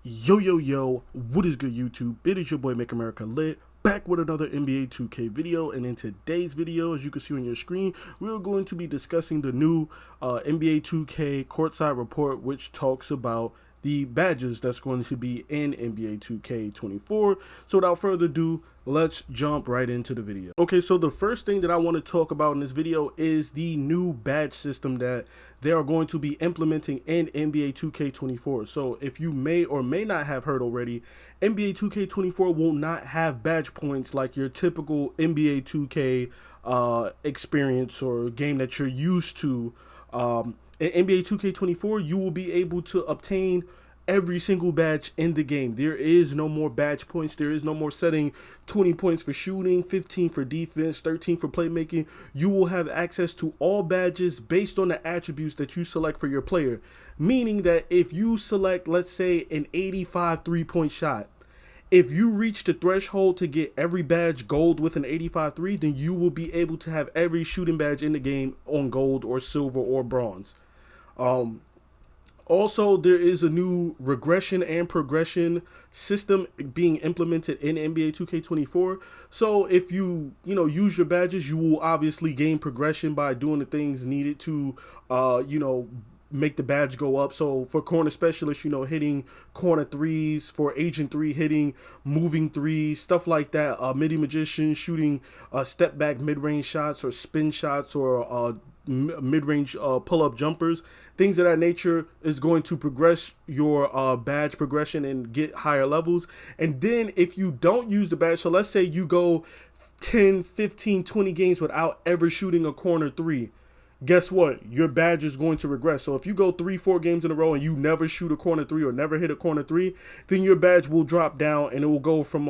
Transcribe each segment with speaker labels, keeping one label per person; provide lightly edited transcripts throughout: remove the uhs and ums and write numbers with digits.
Speaker 1: Yo, what is good YouTube? It is your boy Make America Lit, back with another NBA 2K video, and in today's video, as you can see on your screen, we're going to be discussing the new NBA 2K Courtside report, which talks about the badges that's going to be in NBA 2K24. So without further ado, let's jump right into the video. Okay, so the first thing that I want to talk about in this video is the new badge system that they are going to be implementing in NBA 2K24. So if you may or may not have heard already, NBA 2K24 will not have badge points like your typical NBA 2K experience or game that you're used to. In NBA 2K24, you will be able to obtain every single badge in the game. There is no more badge points. There is no more setting 20 points for shooting, 15 for defense, 13 for playmaking. You will have access to all badges based on the attributes that you select for your player. Meaning that if you select, let's say, an 85 3-point shot, if you reach the threshold to get every badge gold with an 85 3, then you will be able to have every shooting badge in the game on gold or silver or bronze. Also, there is a new regression and progression system being implemented in NBA 2K24. So if you use your badges, you will obviously gain progression by doing the things needed to, make the badge go up. So for corner specialist, hitting corner threes, for agent 3 hitting moving threes, stuff like that. Midi magician shooting step back mid-range shots or spin shots or mid-range pull-up jumpers, things of that nature is going to progress your badge progression and get higher levels. And then if you don't use the badge, so let's say you go 10, 15, 20 games without ever shooting a corner 3, guess what? Your badge is going to regress. So if you go 3-4 games in a row and you never shoot a corner 3 or never hit a corner 3, then your badge will drop down and it will go from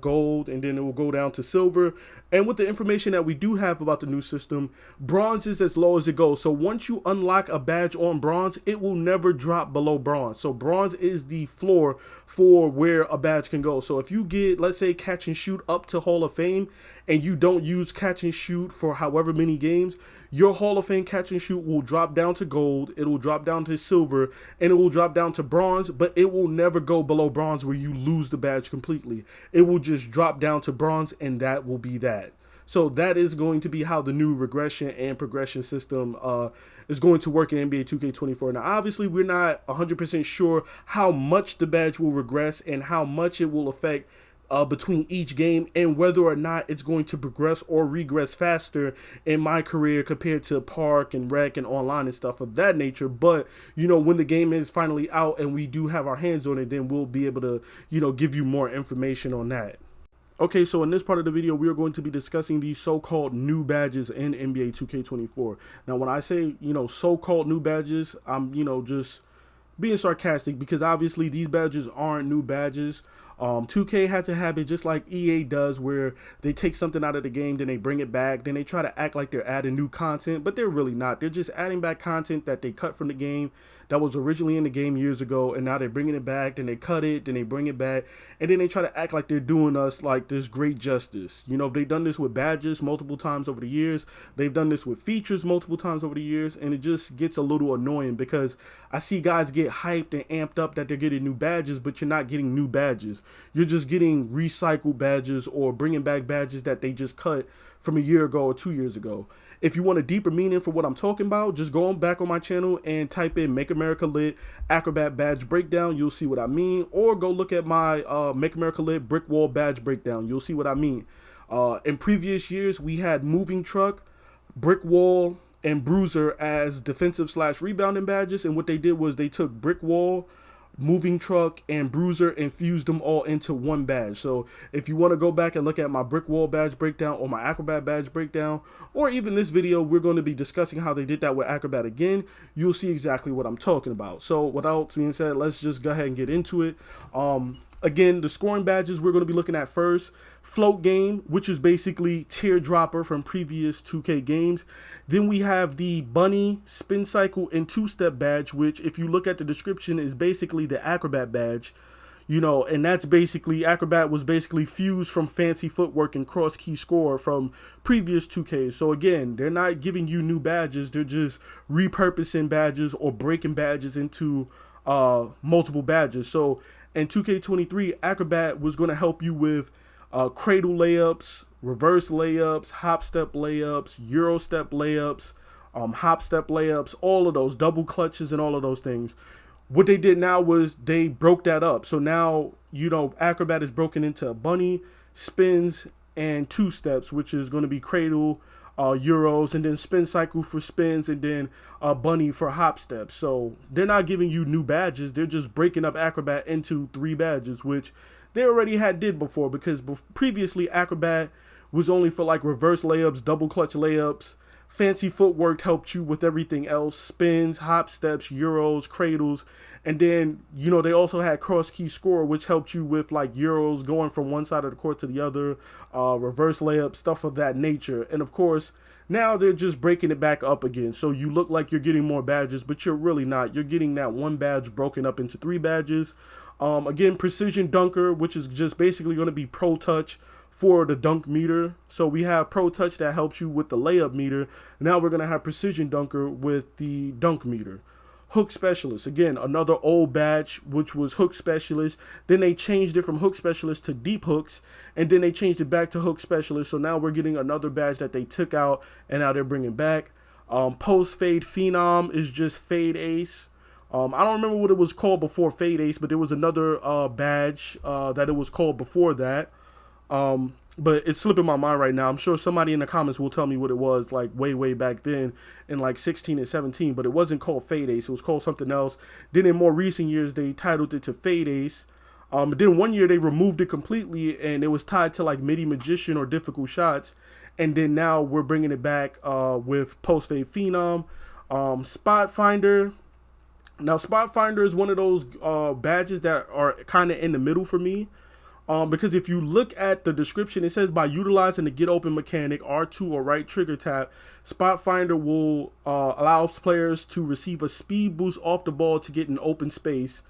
Speaker 1: gold, and then it will go down to silver. And with the information that we do have about the new system, bronze is as low as it goes. So once you unlock a badge on bronze, it will never drop below bronze. So bronze is the floor for where a badge can go. So if you get, let's say, catch and shoot up to Hall of Fame and you don't use catch and shoot for however many games, your Hall of Fame catch and shoot will drop down to gold, it will drop down to silver, and it will drop down to bronze, but it will never go below bronze where you lose the badge completely. It will just drop down to bronze, and that will be that. So that is going to be how the new regression and progression system is going to work in NBA 2K24. Now, obviously, we're not 100% sure how much the badge will regress and how much it will affect between each game, and whether or not it's going to progress or regress faster in my career compared to Park and Rec and online and stuff of that nature. But when the game is finally out and we do have our hands on it, then we'll be able to give you more information on that. Okay, so in this part of the video, we are going to be discussing these so-called new badges in NBA 2K24. Now, when I say, so-called new badges, I'm, just being sarcastic, because obviously these badges aren't new badges. 2K had to have it just like EA does, where they take something out of the game, then they bring it back, then they try to act like they're adding new content, but they're really not. They're just adding back content that they cut from the game that was originally in the game years ago, and now they're bringing it back, then they cut it, then they bring it back, and then they try to act like they're doing us like this great justice. They've done this with badges multiple times over the years. They've done this with features multiple times over the years, and it just gets a little annoying because I see guys get hyped and amped up that they're getting new badges, but you're not getting new badges. You're just getting recycled badges or bringing back badges that they just cut from a year ago or 2 years ago. If you want a deeper meaning for what I'm talking about, just go on back on my channel and type in Make America Lit Acrobat Badge Breakdown. You'll see what I mean. Or go look at my Make America Lit Brick Wall Badge Breakdown. You'll see what I mean. In previous years, we had Moving Truck, Brick Wall, and Bruiser as defensive/rebounding badges. And what they did was they took Brick Wall, Moving Truck, and Bruiser and fused them all into one badge. So if you want to go back and look at my Brick Wall Badge Breakdown or my Acrobat Badge Breakdown, or even this video, we're going to be discussing how they did that with Acrobat again. You'll see exactly what I'm talking about. So without being said, let's just go ahead and get into it. Again, the scoring badges we're going to be looking at first. Float Game, which is basically Teardropper from previous 2K games. Then we have the Bunny, Spin Cycle, and Two-Step badge, which if you look at the description is basically the Acrobat badge. And that's basically, Acrobat was basically fused from Fancy Footwork and Cross Key Score from previous 2Ks. So again, they're not giving you new badges, they're just repurposing badges or breaking badges into multiple badges. So in 2K23, Acrobat was going to help you with cradle layups, reverse layups, hop step layups, Euro step layups, hop step layups, all of those, double clutches and all of those things. What they did now was they broke that up. So now, Acrobat is broken into bunny, spins, and two steps, which is going to be cradle, Euros, and then spin cycle for spins, and then bunny for hop steps. So they're not giving you new badges. They're just breaking up Acrobat into 3 badges, which they already did before, because previously Acrobat was only for like reverse layups, double clutch layups. Fancy footwork helped you with everything else: spins, hop steps, Euros, cradles. And then, they also had cross key score, which helped you with like Euros going from one side of the court to the other, reverse layup, stuff of that nature. And of course, now they're just breaking it back up again. So you look like you're getting more badges, but you're really not. You're getting that 1 badge broken up into 3 badges. Again, Precision Dunker, which is just basically going to be Pro Touch for the dunk meter. So we have Pro Touch that helps you with the layup meter. Now we're going to have Precision Dunker with the dunk meter. Hook Specialist, again, another old badge, which was Hook Specialist. Then they changed it from Hook Specialist to Deep Hooks, and then they changed it back to Hook Specialist. So now we're getting another badge that they took out, and now they're bringing back. Post Fade Phenom is just Fade Ace. I don't remember what it was called before Fade Ace, but there was another badge that it was called before that. But it's slipping my mind right now. I'm sure somebody in the comments will tell me what it was, like way back then in like 16 and 17, but it wasn't called Fade Ace. It was called something else. Then in more recent years, they titled it to Fade Ace. Then one year they removed it completely, and it was tied to like Midi Magician or Difficult Shots. And then now we're bringing it back with Post Fade Phenom. Spot Finder. Now, Spot Finder is one of those badges that are kind of in the middle for me. Because if you look at the description, it says by utilizing the get open mechanic, R2 or right trigger tap, Spot Finder will allow players to receive a speed boost off the ball to get in open space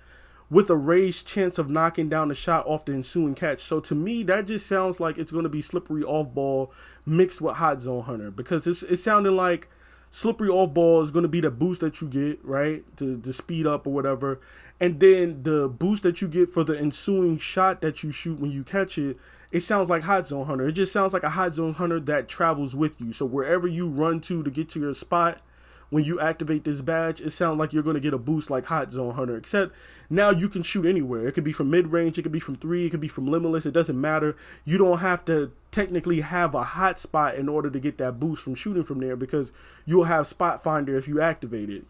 Speaker 1: with a raised chance of knocking down the shot off the ensuing catch. So to me, that just sounds like it's going to be slippery off ball mixed with hot zone hunter, because it's sounding like slippery off ball is going to be the boost that you get, right, to speed up or whatever. And then the boost that you get for the ensuing shot that you shoot when you catch it, it sounds like hot zone hunter. It just sounds like a hot zone hunter that travels with you. So wherever you run to get to your spot, when you activate this badge, it sounds like you're going to get a boost like hot zone hunter, except now you can shoot anywhere. It could be from mid-range, it could be from 3, it could be from limitless. It doesn't matter. You don't have to technically have a hot spot in order to get that boost from shooting from there, because you'll have Spot Finder if you activate it.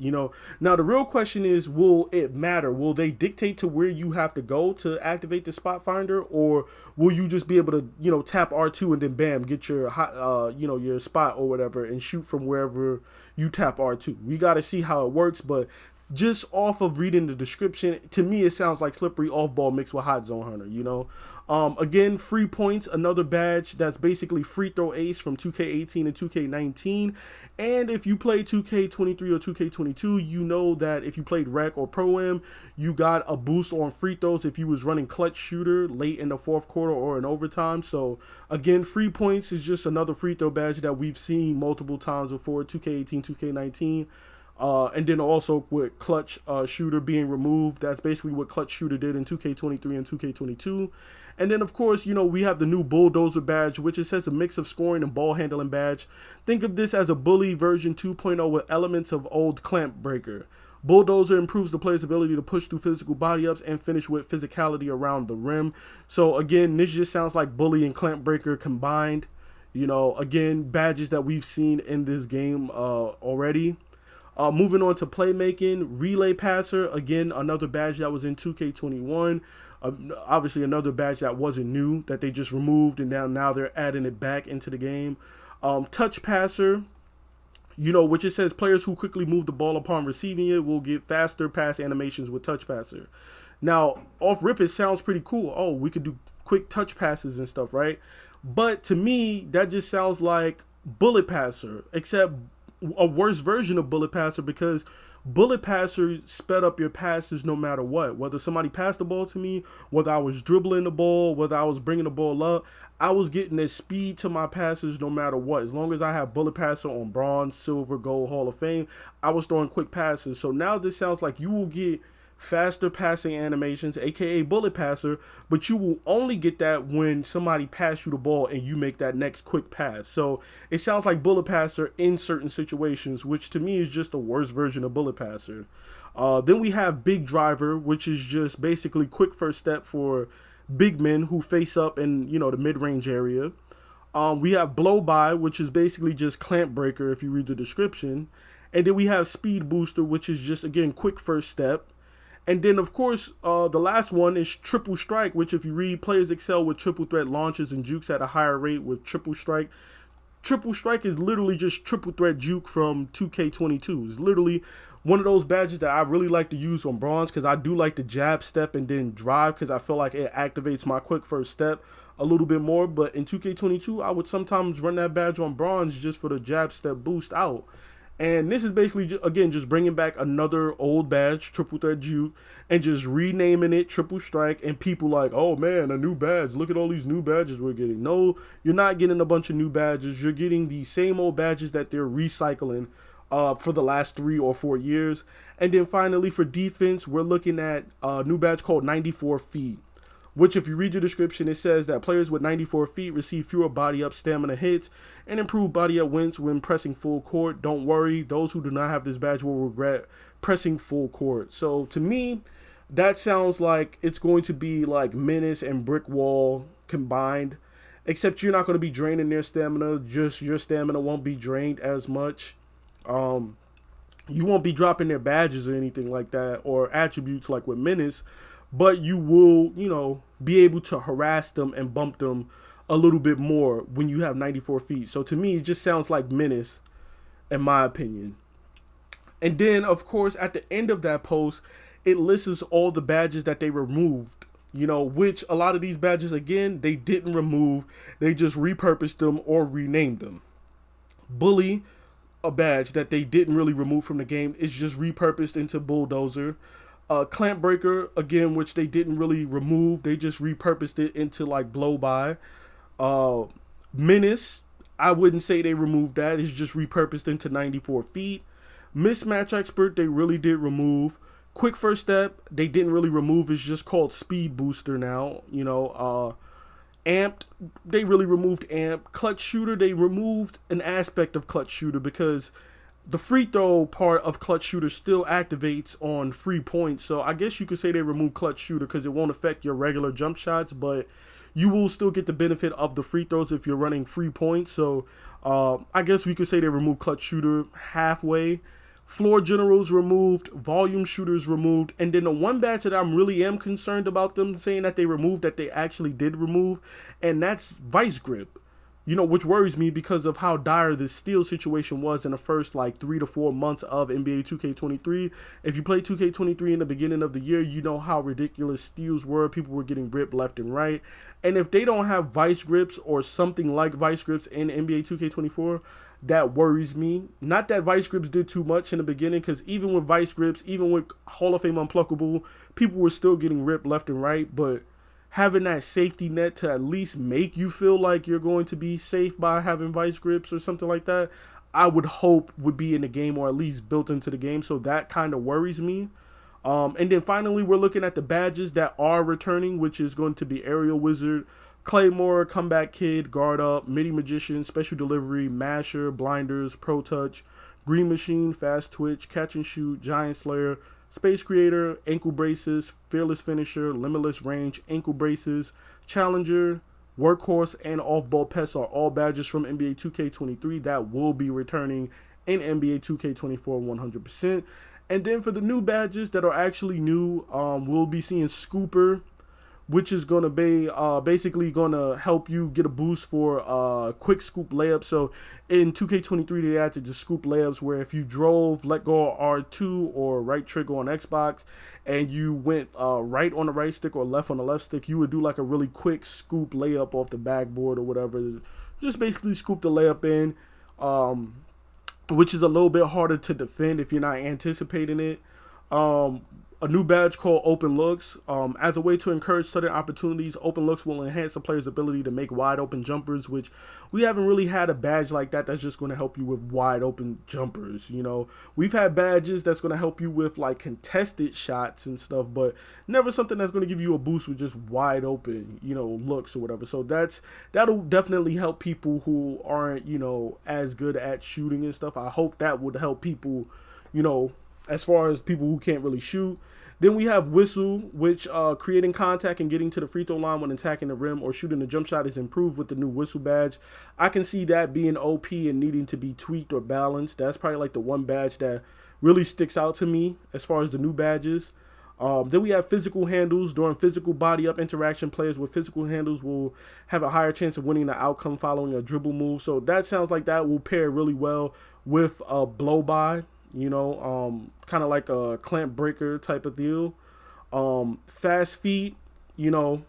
Speaker 1: Now the real question is, will it matter? Will they dictate to where you have to go to activate the Spot Finder, or will you just be able to tap R2 and then bam, get your hot your spot or whatever and shoot from wherever you tap R2? We got to see how it works, but just off of reading the description, to me it sounds like slippery off ball mixed with hot zone hunter. Again, Free Points, another badge that's basically free throw ace from 2K18 and 2K19. And if you play 2K23 or 2K22, you know that if you played Rec or Pro-Am, you got a boost on free throws if you was running clutch shooter late in the 4th quarter or in overtime. So again, Free Points is just another free throw badge that we've seen multiple times before, 2K18, 2K19. And then also with Clutch Shooter being removed, that's basically what Clutch Shooter did in 2K23 and 2K22. And then, of course, we have the new Bulldozer badge, which it says a mix of scoring and ball handling badge. Think of this as a Bully version 2.0 with elements of old Clamp Breaker. Bulldozer improves the player's ability to push through physical body ups and finish with physicality around the rim. So, again, this just sounds like Bully and Clamp Breaker combined. Again, badges that we've seen in this game already. Moving on to playmaking, Relay Passer, again, another badge that was in 2K21. Obviously, another badge that wasn't new, that they just removed, and now they're adding it back into the game. Touch Passer, which it says players who quickly move the ball upon receiving it will get faster pass animations with Touch Passer. Now, off rip, it sounds pretty cool. Oh, we could do quick touch passes and stuff, right? But to me, that just sounds like Bullet Passer, except a worse version of Bullet Passer, because Bullet Passer sped up your passes no matter what. Whether somebody passed the ball to me, whether I was dribbling the ball, whether I was bringing the ball up, I was getting the speed to my passes no matter what. As long as I have Bullet Passer on bronze, silver, gold, Hall of Fame, I was throwing quick passes. So now this sounds like you will get faster passing animations, aka bullet passer, but you will only get that when somebody pass you the ball and you make that next quick pass. So it sounds like bullet passer in certain situations, which to me is just the worst version of bullet passer. Then we have big driver, which is just basically quick first step for big men who face up in, the mid-range area. We have blow by, which is basically just clamp breaker if you read the description. And then we have speed booster, which is just, again, quick first step. And then, of course, the last one is triple strike, which if you read, players excel with triple threat launches and jukes at a higher rate with triple strike. Triple strike is literally just triple threat juke from 2K22. It's literally one of those badges that I really like to use on bronze because I do like the jab step and then drive because I feel like it activates my quick first step a little bit more. But in 2K22, I would sometimes run that badge on bronze just for the jab step boost out. And this is basically, again, just bringing back another old badge, triple threat juke, and just renaming it triple strike. And people like, oh man, a new badge. Look at all these new badges we're getting. No, you're not getting a bunch of new badges. You're getting the same old badges that they're recycling for the last 3 or 4 years. And then finally, for defense, we're looking at a new badge called 94 feet. Which, if you read the description, it says that players with 94 feet receive fewer body up stamina hits and improved body up wins when pressing full court. Don't worry, those who do not have this badge will regret pressing full court. So to me, that sounds like it's going to be like Menace and Brick Wall combined, except you're not going to be draining their stamina. Just your stamina won't be drained as much. You won't be dropping their badges or anything like that, or attributes like with Menace. But you will, be able to harass them and bump them a little bit more when you have 94 feet. So to me, it just sounds like Menace, in my opinion. And then, of course, at the end of that post, it lists all the badges that they removed, which a lot of these badges, again, they didn't remove. They just repurposed them or renamed them. Bully, a badge that they didn't really remove from the game, is just repurposed into Bulldozer. Clamp breaker, again, which they didn't really remove. They just repurposed it into like blow by. Menace, I wouldn't say they removed that. It's just repurposed into 94 feet. Mismatch expert, they really did remove. Quick first step, they didn't really remove. It's just called speed booster now. Amped, they really removed amp. Clutch shooter, they removed an aspect of clutch shooter because the free throw part of clutch shooter still activates on free points. So I guess you could say they removed clutch shooter because it won't affect your regular jump shots, but you will still get the benefit of the free throws if you're running free points. So I guess we could say they removed clutch shooter halfway. Floor generals removed, volume shooters removed, and then the one badge that I'm really am concerned about them saying that they removed, that they actually did remove, and that's vice grip. Which worries me because of how dire this steal situation was in the first 3 to 4 months of NBA 2K23. If you played 2K23 in the beginning of the year, you know how ridiculous steals were. People were getting ripped left and right. And if they don't have vice grips or something like vice grips in NBA 2K24, that worries me. Not that vice grips did too much in the beginning, because even with vice grips, even with Hall of Fame Unpluckable, people were still getting ripped left and right, but having that safety net to at least make you feel like you're going to be safe by having vice grips or something like that, I would hope would be in the game or at least built into the game. So that kind of worries me. And then finally, we're looking at the badges that are returning, which is going to be Aerial Wizard, Claymore, Comeback Kid, Guard Up, Midi Magician, Special Delivery, Masher, Blinders, Pro Touch, Green Machine, Fast Twitch, Catch and Shoot, Giant Slayer, Space Creator, Ankle Braces, Fearless Finisher, Limitless Range, Ankle Braces, Challenger, Workhorse, and Off-Ball Pest are all badges from NBA 2K23 that will be returning in NBA 2K24 100%. And then for the new badges that are actually new, we'll be seeing Scooper, which is going to be basically going to help you get a boost for quick scoop layups. So in 2K23, they added the scoop layups where if you drove, let go of R2 or right trigger on Xbox, and you went right on the right stick or left on the left stick, you would do like a really quick scoop layup off the backboard or whatever. Just basically scoop the layup in, which is a little bit harder to defend if you're not anticipating it. a new badge called Open Looks. As a way to encourage sudden opportunities, Open Looks will enhance a player's ability to make wide open jumpers, which we haven't really had a badge like that that's just going to help you with wide open jumpers. You know, we've had badges that's going to help you with like contested shots and stuff, but never something that's going to give you a boost with just wide open, you know, looks or whatever. So that'll definitely help people who aren't, you know, as good at shooting and stuff. I hope that would help people, you know, as far as people who can't really shoot. Then we have Whistle, which creating contact and getting to the free throw line when attacking the rim or shooting the jump shot is improved with the new Whistle badge. I can see that being OP and needing to be tweaked or balanced. That's probably like the one badge that really sticks out to me as far as the new badges. Then we have physical handles. During physical body up interaction, players with physical handles will have a higher chance of winning the outcome following a dribble move. So that sounds like that will pair really well with a blow by. You know, kind of like a clamp breaker type of deal. Fast feet, you know,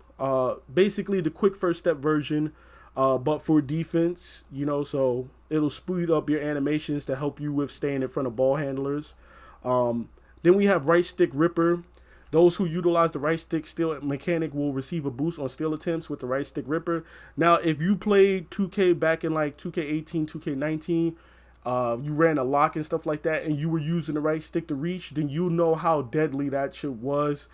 Speaker 1: basically the quick first step version, but for defense, you know, so it'll speed up your animations to help you with staying in front of ball handlers. Then we have right stick ripper. Those who utilize the right stick steal mechanic will receive a boost on steal attempts with the right stick ripper. Now, if you played 2K back in like 2K18, 2K19, you ran a lock and stuff like that, and you were using the right stick to reach, then you know how deadly that shit was.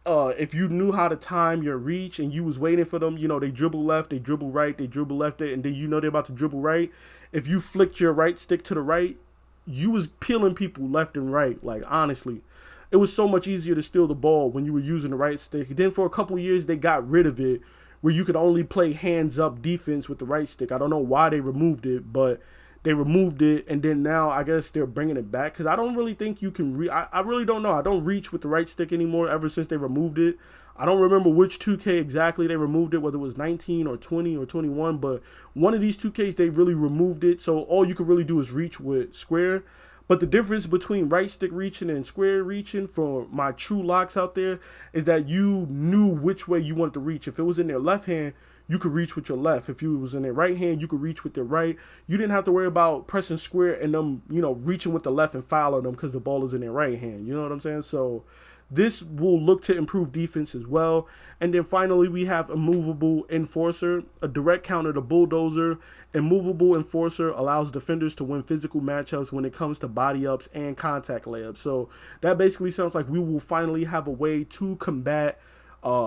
Speaker 1: If you knew how to time your reach and you was waiting for them, you know, they dribble left, they dribble right, they dribble left, and then you know they're about to dribble right. If you flicked your right stick to the right, you was peeling people left and right. Like, honestly, it was so much easier to steal the ball when you were using the right stick. Then for a couple years, they got rid of it, where you could only play hands up defense with the right stick. I don't know why they removed it, but they removed it, and then now I guess they're bringing it back, because I don't really think you can I really don't know. I don't reach with the right stick anymore ever since they removed it. I don't remember which 2K exactly they removed it, whether it was 19 or 20 or 21, but one of these 2Ks they really removed it, so all you can really do is reach with square. But the difference between right stick reaching and square reaching for my true locks out there is that you knew which way you wanted to reach. If it was in their left hand, you could reach with your left. If you was in their right hand, you could reach with their right. You didn't have to worry about pressing square and them, you know, reaching with the left and fouling them because the ball is in their right hand. You know what I'm saying? So this will look to improve defense as well. And then finally, we have Immovable Enforcer, a direct counter to Bulldozer. Immovable Enforcer allows defenders to win physical matchups when it comes to body ups and contact layups. So that basically sounds like we will finally have a way to combat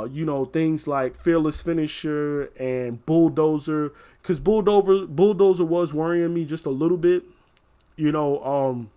Speaker 1: you know, things like Fearless Finisher and Bulldozer, because Bulldozer was worrying me just a little bit, you know.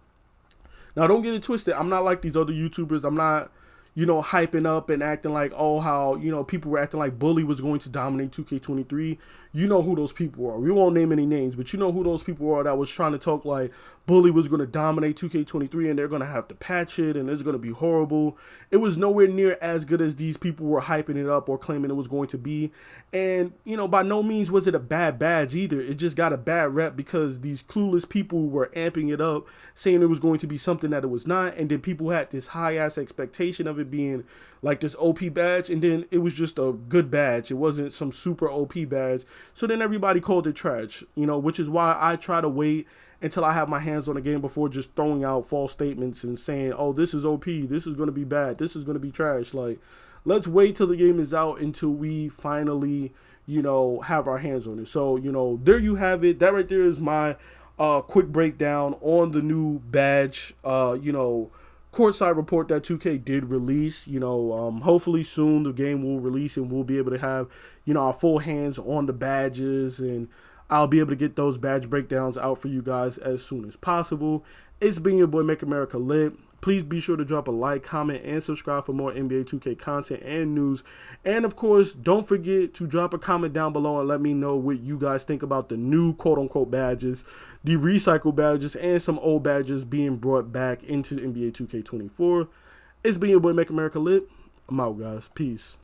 Speaker 1: Now don't get it twisted, I'm not like these other YouTubers. I'm not, you know, hyping up and acting like, oh, how, you know, people were acting like Bully was going to dominate 2K23. You know who those people are. We won't name any names, but you know who those people are that was trying to talk like Bully was going to dominate 2K23 and they're going to have to patch it and it's going to be horrible. It was nowhere near as good as these people were hyping it up or claiming it was going to be. And, you know, by no means was it a bad badge either. It just got a bad rep because these clueless people were amping it up, saying it was going to be something that it was not. And then people had this high-ass expectation of it being like this OP badge, and then it was just a good badge. It wasn't some super OP badge. So then everybody called it trash, you know, which is why I try to wait until I have my hands on the game before just throwing out false statements and saying, oh, this is OP, this is going to be bad, this is going to be trash. Like, let's wait till the game is out until we finally, you know, have our hands on it. So, you know, there you have it. That right there is my quick breakdown on the new badge, you know, Courtside report that 2K did release. You know, hopefully soon the game will release and we'll be able to have, you know, our full hands on the badges, and I'll be able to get those badge breakdowns out for you guys as soon as possible. It's been your boy Make America Lit. Please be sure to drop a like, comment, and subscribe for more NBA 2K content and news. And of course, don't forget to drop a comment down below and let me know what you guys think about the new quote-unquote badges, the recycled badges, and some old badges being brought back into NBA 2K24. It's been your boy Make America Lit. I'm out, guys. Peace.